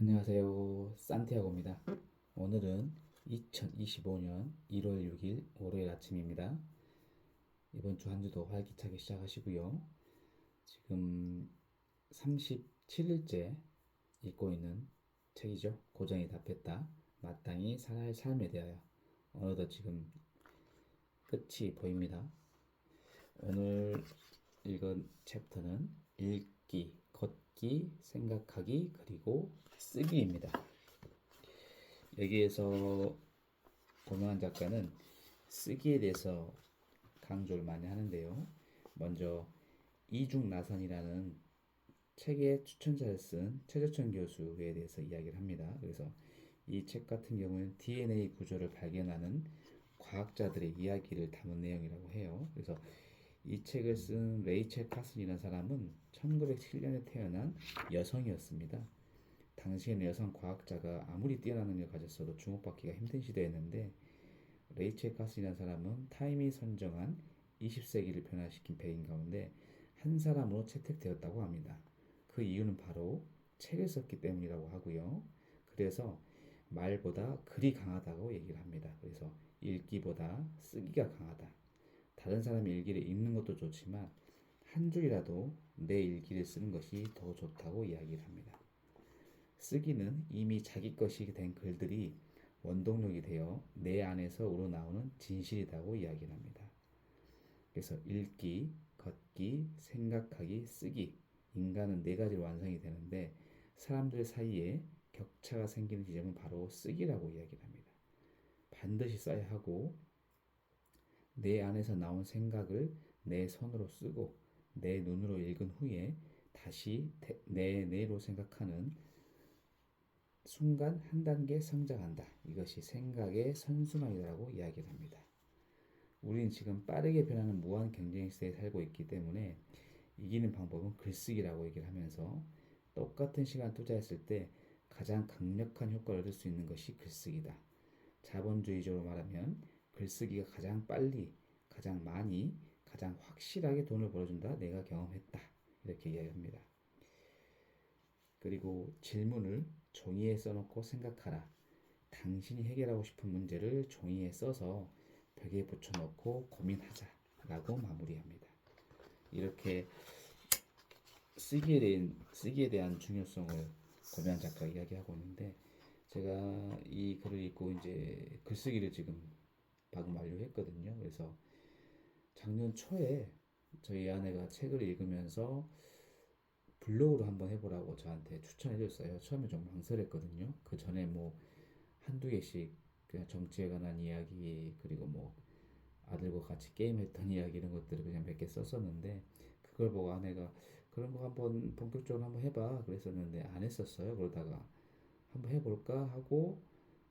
안녕하세요. 산티아고입니다. 오늘은 2025년 1월 6일 월요일 아침입니다. 이번 주 한 주도 활기차게 시작하시고요. 지금 37일째 읽고 있는 책이죠. 고전이 답했다. 마땅히 살아야 할 삶에 대하여. 어느덧 지금 끝이 보입니다. 오늘 읽은 챕터는 읽기, 걷기, 생각하기, 그리고 쓰기입니다. 여기에서 고명한 작가는 쓰기에 대해서 강조를 많이 하는데요. 먼저 이중나선이라는 책의 추천자를 쓴 최재천 교수에 대해서 이야기를 합니다. 그래서 이 책 같은 경우는 DNA 구조를 발견하는 과학자들의 이야기를 담은 내용이라고 해요. 그래서 이 책을 쓴 레이첼 카슨이라는 사람은 1907년에 태어난 여성이었습니다. 당시에는 여성 과학자가 아무리 뛰어난 능력을 가졌어도 주목받기가 힘든 시대였는데 레이첼 카슨이라는 사람은 타임이 선정한 20세기를 변화시킨 백인 가운데 한 사람으로 채택되었다고 합니다. 그 이유는 바로 책을 썼기 때문이라고 하고요. 그래서 말보다 글이 강하다고 얘기를 합니다. 그래서 읽기보다 쓰기가 강하다. 다른 사람의 일기를 읽는 것도 좋지만 한 줄이라도 내 일기를 쓰는 것이 더 좋다고 이야기를 합니다. 쓰기는 이미 자기 것이 된 글들이 원동력이 되어 내 안에서 우러나오는 진실이라고 이야기를 합니다. 그래서 읽기, 걷기, 생각하기, 쓰기. 인간은 네 가지로 완성이 되는데 사람들 사이에 격차가 생기는 지점은 바로 쓰기라고 이야기를 합니다. 반드시 써야 하고 내 안에서 나온 생각을 내 손으로 쓰고 내 눈으로 읽은 후에 다시 내 뇌로 생각하는 순간 한 단계 성장한다. 이것이 생각의 선순환이라고 이야기를 합니다. 우리는 지금 빠르게 변하는 무한 경쟁 시대에 살고 있기 때문에 이기는 방법은 글쓰기라고 얘기를 하면서 똑같은 시간 투자했을 때 가장 강력한 효과를 얻을 수 있는 것이 글쓰기다. 자본주의적으로 말하면 글쓰기가 가장 빨리, 가장 많이, 가장 확실하게 돈을 벌어준다. 내가 경험했다. 이렇게 이야기합니다. 그리고 질문을 종이에 써놓고 생각하라. 당신이 해결하고 싶은 문제를 종이에 써서 벽에 붙여놓고 고민하자라고 마무리합니다. 이렇게 쓰기에 대한 중요성을 고려한 작가가 이야기하고 있는데 제가 이 글을 읽고 이제 글쓰기를 지금 방금 완료했거든요. 그래서 작년 초에 저희 아내가 책을 읽으면서 블로그로 한번 해보라고 저한테 추천해줬어요. 처음에 좀 망설였거든요. 그 전에 뭐 한두 개씩 그냥 정치에 관한 이야기 그리고 뭐 아들과 같이 게임했던 이야기 이런 것들을 그냥 몇 개 썼었는데 그걸 보고 아내가 그런 거 한번 본격적으로 한번 해봐 그랬었는데 안 했었어요. 그러다가 한번 해볼까 하고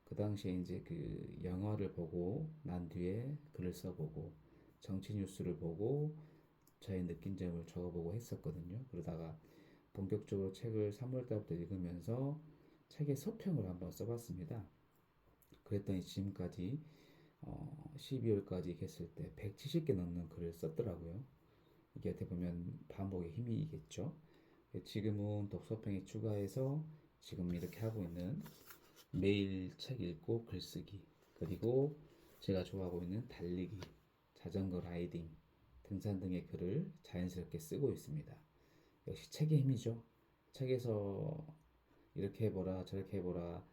그 당시에 이제 그 영화를 보고 난 뒤에 글을 써보고 정치 뉴스를 보고 저의 느낀 점을 적어보고 했었거든요. 그러다가 본격적으로 책을 3월 달부터 읽으면서 책의 서평을 한번 써봤습니다. 그랬더니 지금까지 12월까지 했을 때 170개 넘는 글을 썼더라고요. 이게 어떻게 보면 반복의 힘이겠죠. 지금은 독서평에 추가해서 지금 이렇게 하고 있는 매일 책 읽고 글쓰기 그리고 제가 좋아하고 있는 달리기, 자전거 라이딩, 등산 등의 글을 자연스럽게 쓰고 있습니다. 역시 책의 힘이죠. 책에서 이렇게 해보라 저렇게 해보라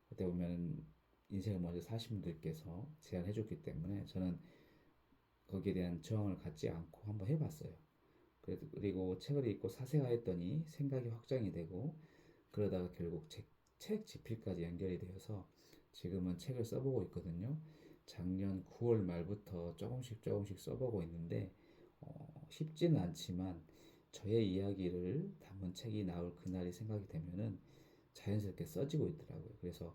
그때 보면 인생을 먼저 사신 분들께서 제안해 줬기 때문에 저는 거기에 대한 저항을 갖지 않고 한번 해봤어요. 그리고 책을 읽고 사색하였더니 생각이 확장이 되고 그러다가 결국 책 집필까지 연결이 되어서 지금은 책을 써보고 있거든요. 작년 9월 말부터 조금씩 조금씩 써보고 있는데 쉽지는 않지만 저의 이야기를 담은 책이 나올 그날이 생각이 되면은 자연스럽게 써지고 있더라고요. 그래서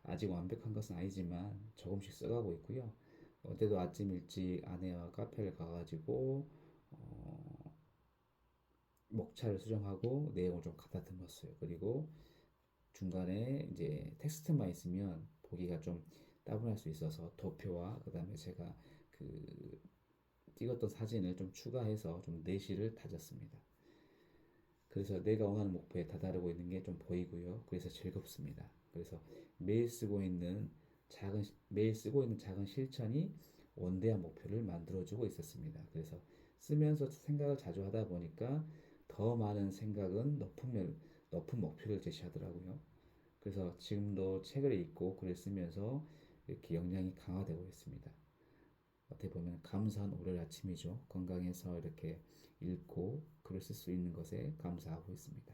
아직 완벽한 것은 아니지만 조금씩 써가고 있고요. 어제도 아침 일찍 아내와 카페를 가가지고 목차를 수정하고 내용을 좀 가다듬었어요. 그리고 중간에 이제 텍스트만 있으면 보기가 좀 따분할 수 있어서 도표와 그다음에 제가 그 찍었던 사진을 좀 추가해서 좀 내실을 다졌습니다. 그래서 내가 원하는 목표에 다다르고 있는 게 좀 보이고요. 그래서 즐겁습니다. 그래서 매일 쓰고 있는 작은 실천이 원대한 목표를 만들어주고 있었습니다. 그래서 쓰면서 생각을 자주 하다 보니까 더 많은 생각은 높은 목표를 제시하더라고요. 그래서 지금도 책을 읽고 글을 쓰면서 이렇게 역량이 강화되고 있습니다. 어떻게 보면 감사한 월요일 아침이죠. 건강해서 이렇게 읽고 글을 쓸 수 있는 것에 감사하고 있습니다.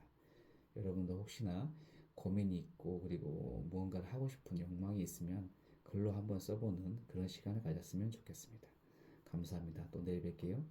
여러분도 혹시나 고민이 있고 그리고 무언가를 하고 싶은 욕망이 있으면 글로 한번 써보는 그런 시간을 가졌으면 좋겠습니다. 감사합니다. 또 내일 뵐게요.